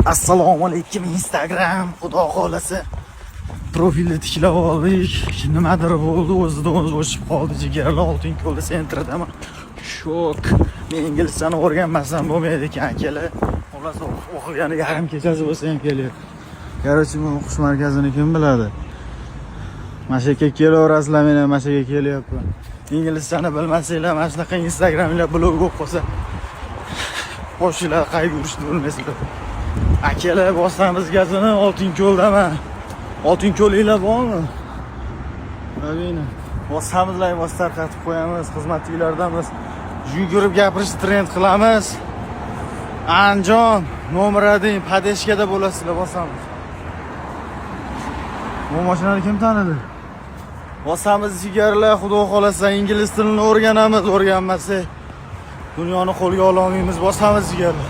Assalomu alaykum Instagram. Xudo xolasa profilni tiklab oldik. Nimadir bo'ldi, o'zidan o'zi o'chib qoldi. Jigarli Oltinko'l sentridaman. Shok. Men inglizchani o'rganmasam bo'lmaydi ekan, akalar. Xullas o'qigani yarim kechasi bo'lsa ham kelyapti. Qarochi, men o'qish markazini kim biladi? Mashaka kelaverasizlar, men ham mashaka kelyapman. Inglizchani bilmasanglar, mana shunaqa Instagramlar blog bo'lib qolsa, qo'shinglar, qayga yurishni bilmaysizlar. Akalar, bosamiz gazini Oltinko'ldaman. Oltinko'linglar bormi? Mana bosamizlar, tarqatib qo'yamiz, xizmatchilardamiz. Yugurib gapirishni trend qilamiz. Anjon, nomerading, padeshkada bo'lasizlar, bosamiz. Bu mashinani kim tanidi? Bosamiz jigarlar, xudo xolasa ingliz tilini o'rganamiz, o'rganmasak dunyoni qo'lga ola olmaymiz. Bosamiz jigarlar.